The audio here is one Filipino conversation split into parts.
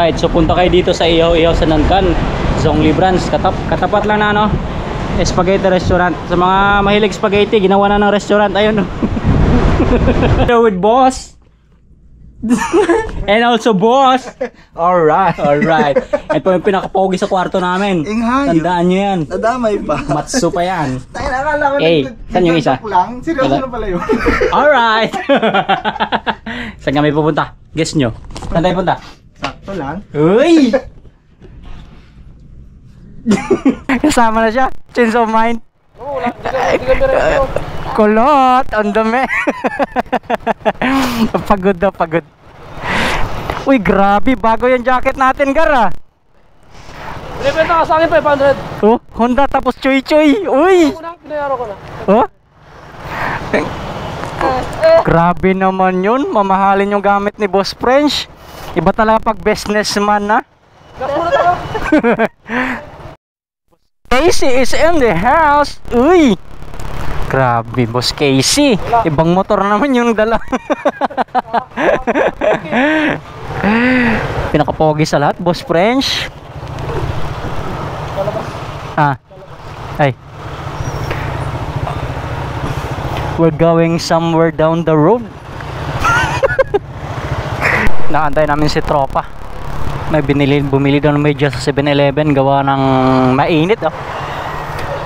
Alright, so punta kayo dito sa Ihaw-Ihaw sa Nankan, Zongli branch. Katapat lang na ano, spaghetti restaurant. Sa mga mahilig spaghetti, ginawa na ng restaurant. Ayun. With boss. And also boss. Alright. Alright. Ito po yung pinakapogi sa kwarto namin. Inghayo. Tandaan nyo yan. Nadamay pa. Matsu pa yan. Tayo na, akala ko saan yung isa? lang. Seryoso na pala yun. Alright. Saan kami pupunta? Guess nyo. Saan tayo punta? Sakto lang. Uy! Kasama na siya. Change of mind. Kulot. Ang dami. Pagod na pagod. Uy, grabe. Bago yung jacket natin, Gara. Binibenta ka sa akin 500. Oh, Honda tapos choy-choy. Uy! Unang pinayaro ko na. Oh? Grabe naman yun. Mamahalin yung gamit ni Boss French. Iba talaga pag businessman na. Kapuna tayo. Casey is in the house. Uy! Grabe, Boss Casey. Ibang motor naman yung dala. Pinakapogi sa lahat, Boss French. Ah. Ay. We're going somewhere down the road. Nakantay namin si tropa. May bumili doon medyo sa 7-Eleven gawa ng mainit, oh.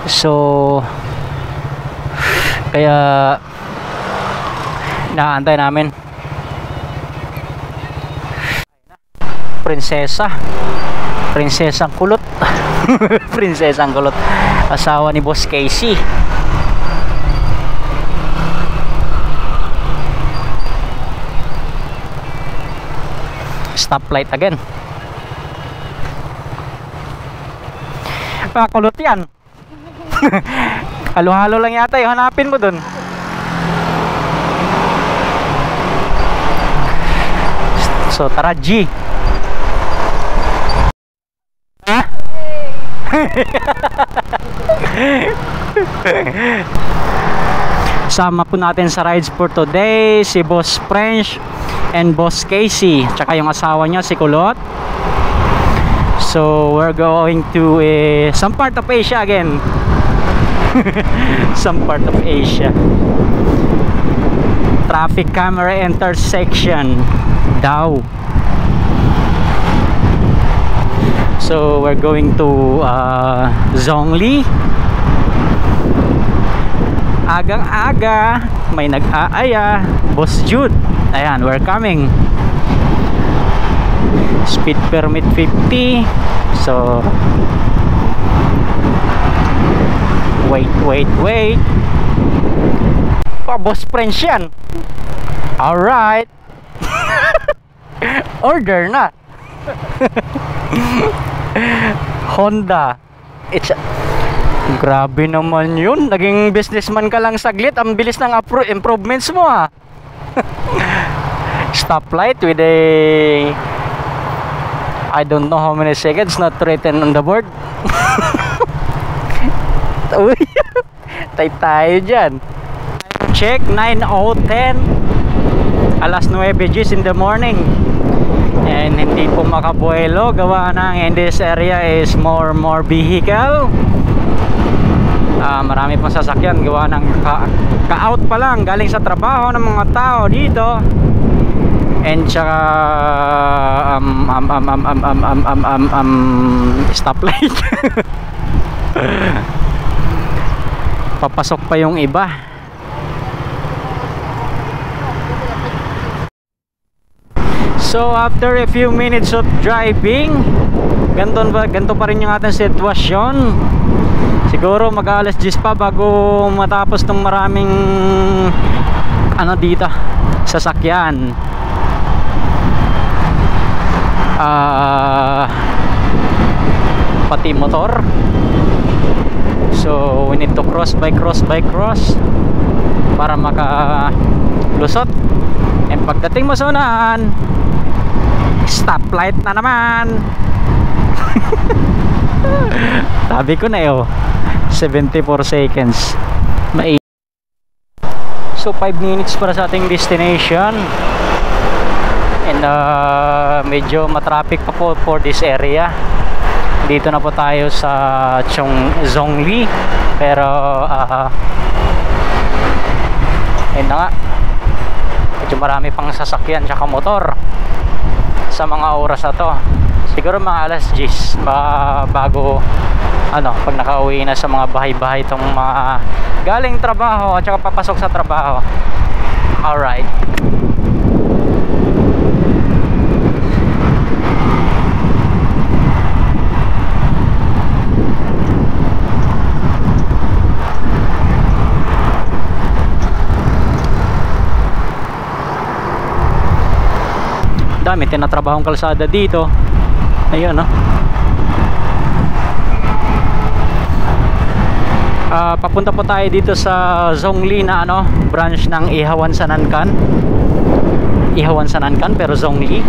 So kaya nakantay namin. Prinsesang kulot. Prinsesang kulot, asawa ni Boss Casey. Stoplight again. Kulot yan. Halo-halo lang yata yung hanapin mo dun. So tara G. Ha? Sama po natin sa rides for today si Boss French and Boss Casey, tsaka yung asawa niya si Kulot. So we're going to some part of Asia again. Some part of Asia. Traffic camera intersection daw. So we're going to Zongli. Agang-aga may nag-aaya. Boss Jude, ayan, we're coming. Speed permit 50. So wait. Boss French yan. Alright. Order na. Honda. Grabe naman yun. Naging businessman ka lang saglit. Ang bilis ng improvements mo, ha. Stoplight with a I don't know how many seconds not written on the board. Uy, tayo dyan. Check 9:10. Alas 9 G's in the morning. And hindi po makabuelo. Gawa ng in this area is more vehicle. Marami pang sasakyan. Gawa ng ka-out pa lang galing sa trabaho ng mga tao dito. And tsaka stoplight. Papasok pa yung iba. So after a few minutes of driving, ganito pa rin yung ating sitwasyon. Siguro mag-alas 10 pa bago matapos ng maraming dito sasakyan. Pati motor. So we need to cross by cross para makalusot. And pagdating mo sa unahan, stoplight na naman. Sabi ko na 74 seconds. So 5 minutes para sa ating destination. And medyo matraffic pa po for this area. Dito na po tayo sa Zhongli. Pero ayun na nga, medyo marami pang sasakyan tsaka motor sa mga oras na to. Siguro mga alas 10 bago pag nakauwi na sa mga bahay-bahay itong mga galing trabaho at saka papasok sa trabaho. Alright. Dami tinatrabahong kalsada dito. Ayun, no? Papunta po tayo dito sa Zhongli na branch ng Ihawan Sanankan. Ihawan Sanankan pero Zhongli.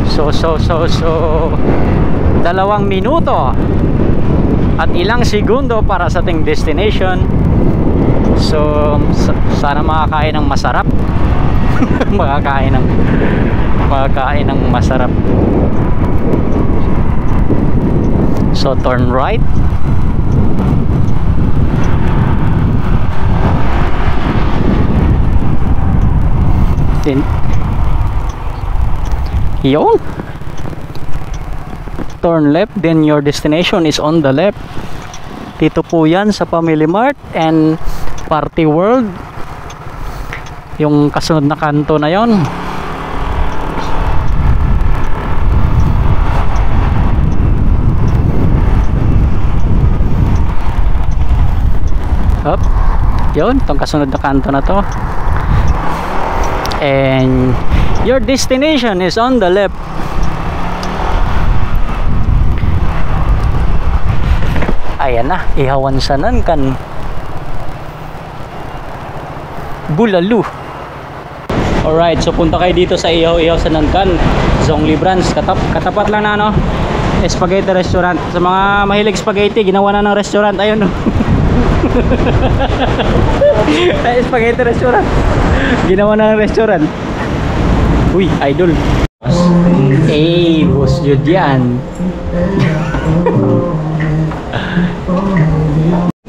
So 2 minuto at ilang segundo para sa ating destination. So sana makakain ng masarap. makakain ng masarap. So turn right. Then yun, turn left, then your destination is on the left. Dito po yan sa Family Mart and Party World, yung kasunod na kanto na yon. Up, yun, itong kasunod na kanto na to. And your destination is on the left. Ayan na, Ihawan Sanankan, Bulalu. Alright, so punta kayo dito sa Ihaw Sanankan, Zhongli branch. Katapat lang na spaghetti restaurant. Sa mga mahilig spaghetti, ginawa na ng restaurant. Ayun, no. Spaghetti restaurant, ginawa na ng restaurant. Uy, idol. Boss Judian.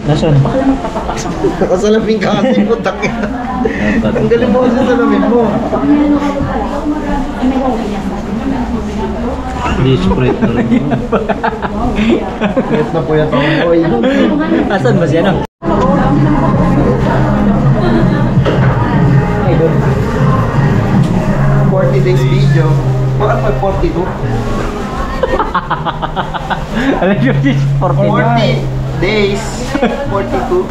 Nasaan? Nakasalamin ka kasi po, takit. Tanggalin mo kasi salamin mo. Disprate na rin. Wait na po yan ang boy. Asan ba siya, no? Idol. 40 days video. Bakit may 42? Alam nyo, 40 days. 42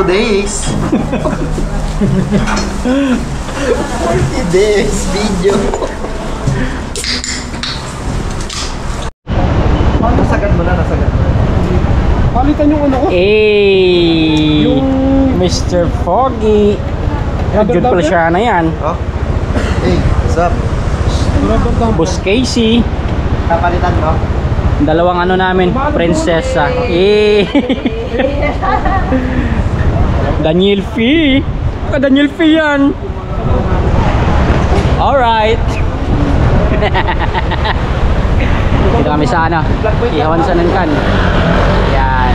days. 40 days video. Nasagad mo na. Palitan yung ano ko. Mr. Foggy. Good pala siya na yan. Oh. Hey, what's up? Boss Casey. Kapalitan mo? Dalawang namin, prinsesa. Daniel P. Daniel P yan. Alright. Dito kami sa Ihawan Sanankan. Yan.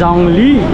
Zhongli.